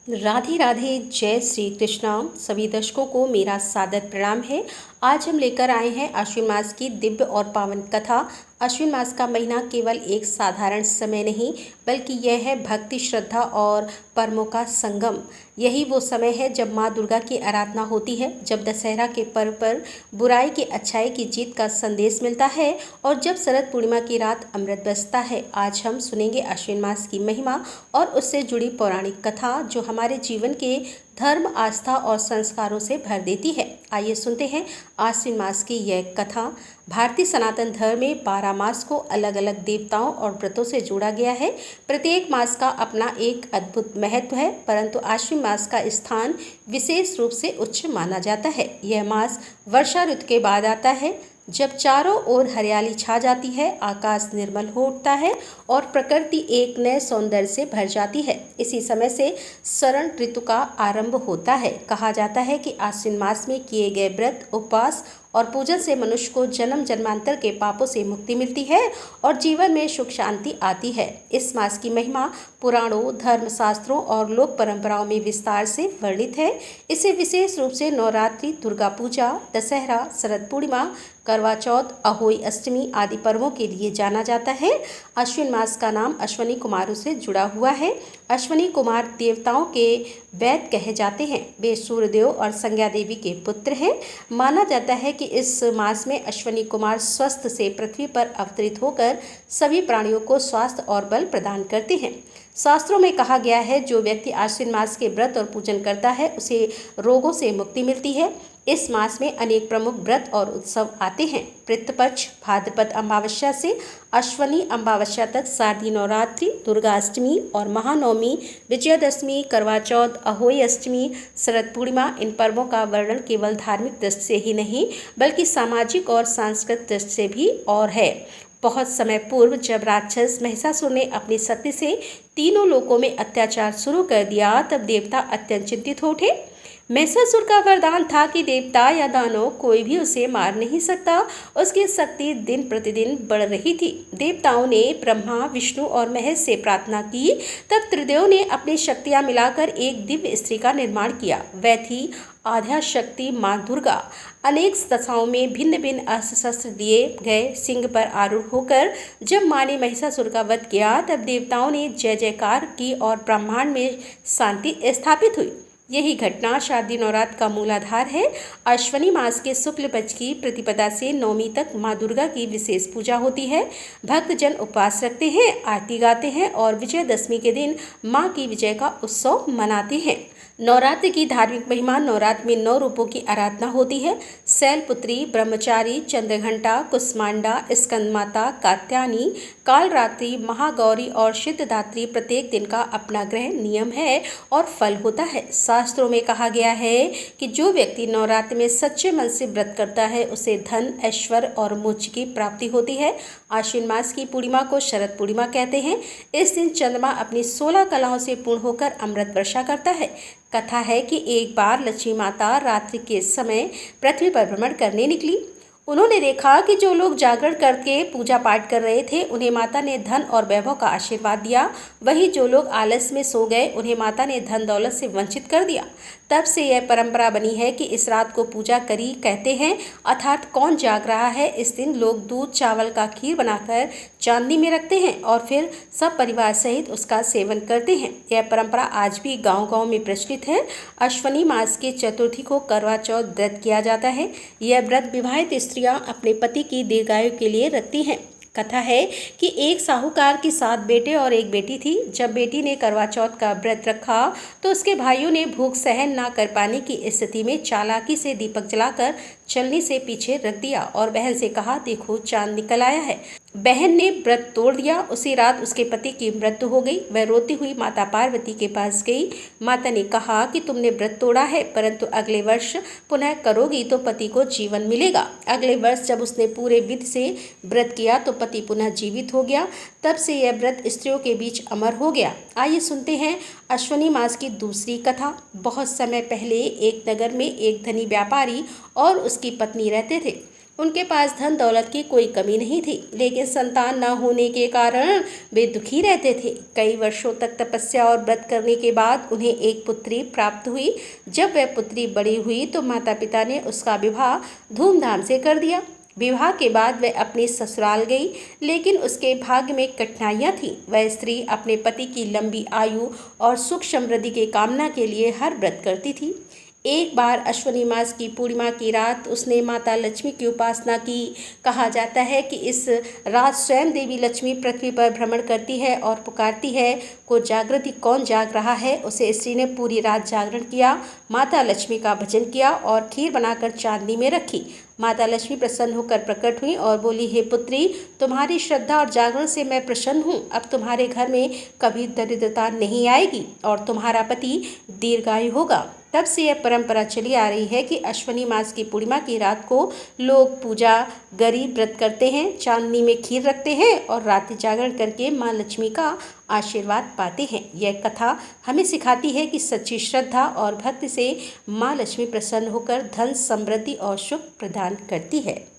राधे राधे, जय श्री कृष्णा। सभी दर्शकों को मेरा सादर प्रणाम है। आज हम लेकर आए हैं आश्विन मास की दिव्य और पावन कथा। आश्विन मास का महीना केवल एक साधारण समय नहीं, बल्कि यह है भक्ति, श्रद्धा और पर्वों का संगम। यही वो समय है जब माँ दुर्गा की आराधना होती है, जब दशहरा के पर्व पर बुराई की अच्छाई की जीत का संदेश मिलता है और जब शरद पूर्णिमा की रात अमृत बरसता है। आज हम सुनेंगे आश्विन मास की महिमा और उससे जुड़ी पौराणिक कथा, जो हमारे जीवन के धर्म, आस्था और संस्कारों से भर देती है। आइए सुनते हैं आश्विन मास की यह कथा। भारतीय सनातन धर्म में 12 मास को अलग अलग देवताओं और व्रतों से जोड़ा गया है। प्रत्येक मास का अपना एक अद्भुत महत्व है, परंतु आश्विन मास का स्थान विशेष रूप से उच्च माना जाता है। यह मास वर्षा ऋतु के बाद आता है, जब चारों ओर हरियाली छा जाती है, आकाश निर्मल हो उठता है और प्रकृति एक नए सौंदर्य से भर जाती है। इसी समय से शरण ऋतु का आरंभ होता है। कहा जाता है कि आश्विन मास में किए गए व्रत, उपवास और पूजन से मनुष्य को जन्म जन्मांतर के पापों से मुक्ति मिलती है और जीवन में सुख शांति आती है। इस मास की महिमा पुराणों, धर्मशास्त्रों और लोक परंपराओं में विस्तार से वर्णित है। इसे विशेष रूप से नवरात्रि, दुर्गा पूजा, दशहरा, शरद पूर्णिमा, करवा चौथ, अहोई अष्टमी आदि पर्वों के लिए जाना जाता है। अश्विन मास का नाम अश्वनी कुमारों से जुड़ा हुआ है। अश्वनी कुमार देवताओं के वैद्य कहे जाते हैं। वे सूर्यदेव और संज्ञा देवी के पुत्र हैं। माना जाता है कि इस मास में अश्वनी कुमार स्वस्थ से पृथ्वी पर अवतरित होकर सभी प्राणियों को स्वास्थ्य और बल प्रदान करते हैं। शास्त्रों में कहा गया है, जो व्यक्ति आश्विन मास के व्रत और पूजन करता है, उसे रोगों से मुक्ति मिलती है। इस मास में अनेक प्रमुख व्रत और उत्सव आते हैं। पितृपक्ष भाद्रपद अमावस्या से अश्वनी अमावस्या तक शारदीय नवरात्रि, दुर्गा अष्टमी और महानवमी, विजयादशमी, करवा चौथ, अहोई अष्टमी, शरद पूर्णिमा, इन पर्वों का वर्णन केवल धार्मिक दृष्टि से ही नहीं, बल्कि सामाजिक और सांस्कृतिक दृष्टि से भी और है। बहुत समय पूर्व जब राक्षस महिषासुर ने अपनी शक्ति से तीनों लोकों में अत्याचार शुरू कर दिया, तब देवता अत्यंत चिंतित हो उठे। महिषासुर का वरदान था कि देवता या दानव कोई भी उसे मार नहीं सकता। उसकी शक्ति दिन प्रतिदिन बढ़ रही थी। देवताओं ने ब्रह्मा, विष्णु और महेश से प्रार्थना की। तब त्रिदेव ने अपनी शक्तियां मिलाकर एक दिव्य स्त्री का निर्माण किया। वह थी आद्या शक्ति माँ दुर्गा। अनेक दशाओं में भिन्न भिन्न अस्त्र शस्त्र दिए गए सिंह पर आरूढ़ होकर जब माँ ने महिषासुर का वध किया, तब देवताओं ने जय जयकार की और ब्रह्मांड में शांति स्थापित हुई। यही घटना शारदीय नवरात्र का मूलाधार है। अश्वनी मास के शुक्ल पक्ष की प्रतिपदा से नवमी तक माँ दुर्गा की विशेष पूजा होती है। भक्तजन उपवास रखते हैं, आरती गाते हैं और विजयदशमी के दिन माँ की विजय का उत्सव मनाते हैं। नवरात्रि की धार्मिक महिमा। नवरात्र में 9 रूपों की आराधना होती है। शैलपुत्री, ब्रह्मचारी, चंद्रघंटा, कुष्मांडा, स्कंदमाता, कात्यायनी, कालरात्रि, महागौरी और सिद्धदात्री। प्रत्येक दिन का अपना ग्रह नियम है और फल होता है। शास्त्रों में कहा गया है कि जो व्यक्ति नवरात्र में सच्चे मन से व्रत करता है, उसे धन, ऐश्वर्य और मोक्ष की प्राप्ति होती है। आश्विन मास की पूर्णिमा को शरद पूर्णिमा कहते हैं। इस दिन चंद्रमा अपनी 16 कलाओं से पूर्ण होकर अमृत वर्षा करता है। कथा है कि एक बार लक्ष्मी माता रात्रि के समय पृथ्वी पर भ्रमण करने निकली। उन्होंने देखा कि जो लोग जागरण करके पूजा पाठ कर रहे थे, उन्हें माता ने धन और वैभव का आशीर्वाद दिया। वहीं जो लोग आलस में सो गए, उन्हें माता ने धन दौलत से वंचित कर दिया। तब से यह परंपरा बनी है कि इस रात को पूजा करी कहते हैं, अर्थात कौन जाग रहा है। इस दिन लोग दूध चावल का खीर बनाकर चांदी में रखते हैं और फिर सब परिवार सहित उसका सेवन करते हैं। यह परंपरा आज भी गांव-गांव में प्रचलित है। अश्वनी मास की चतुर्थी को करवा चौथ व्रत किया जाता है। यह व्रत विवाहित स्त्रियां अपने पति की दीर्घायु के लिए रखती हैं। कथा है कि एक साहूकार की 7 बेटे और एक बेटी थी। जब बेटी ने करवा चौथ का व्रत रखा, तो उसके भाइयों ने भूख सहन न कर पाने की स्थिति में चालाकी से दीपक जलाकर चलने से पीछे रख दिया और बहन से कहा, देखो चांद निकल आया है। बहन ने व्रत तोड़ दिया। उसी रात उसके पति की मृत्यु हो गई। वह रोती हुई माता पार्वती के पास गई। माता ने कहा कि तुमने व्रत तोड़ा है, परंतु अगले वर्ष पुनः करोगी तो पति को जीवन मिलेगा। अगले वर्ष जब उसने पूरे विधि से व्रत किया तो पति पुनः जीवित हो गया। तब से यह व्रत स्त्रियों के बीच अमर हो गया। आइए सुनते हैं अश्वनी मास की दूसरी कथा। बहुत समय पहले एक नगर में एक धनी व्यापारी और उसकी पत्नी रहते थे। उनके पास धन दौलत की कोई कमी नहीं थी, लेकिन संतान न होने के कारण वे दुखी रहते थे। कई वर्षों तक तपस्या और व्रत करने के बाद उन्हें एक पुत्री प्राप्त हुई। जब वह पुत्री बड़ी हुई तो माता पिता ने उसका विवाह धूमधाम से कर दिया। विवाह के बाद वह अपनी ससुराल गई, लेकिन उसके भाग्य में कठिनाइयाँ थीं। वह स्त्री अपने पति की लंबी आयु और सुख समृद्धि की कामना के लिए हर व्रत करती थी। एक बार अश्विनी मास की पूर्णिमा की रात उसने माता लक्ष्मी की उपासना की। कहा जाता है कि इस रात स्वयं देवी लक्ष्मी पृथ्वी पर भ्रमण करती है और पुकारती है, को जागृति कौन जाग रहा है। उसे स्त्री ने पूरी रात जागरण किया, माता लक्ष्मी का भजन किया और खीर बनाकर चांदनी में रखी। माता लक्ष्मी प्रसन्न होकर प्रकट हुई और बोली, हे पुत्री, तुम्हारी श्रद्धा और जागरण से मैं प्रसन्न हूँ। अब तुम्हारे घर में कभी दरिद्रता नहीं आएगी और तुम्हारा पति दीर्घायु होगा। तब से यह परंपरा चली आ रही है कि अश्विनी मास की पूर्णिमा की रात को लोग पूजा, गरीब व्रत करते हैं, चांदनी में खीर रखते हैं और रात्रि जागरण करके माँ लक्ष्मी का आशीर्वाद पाते हैं। यह कथा हमें सिखाती है कि सच्ची श्रद्धा और भक्ति से माँ लक्ष्मी प्रसन्न होकर धन, समृद्धि और सुख प्रदान करती है।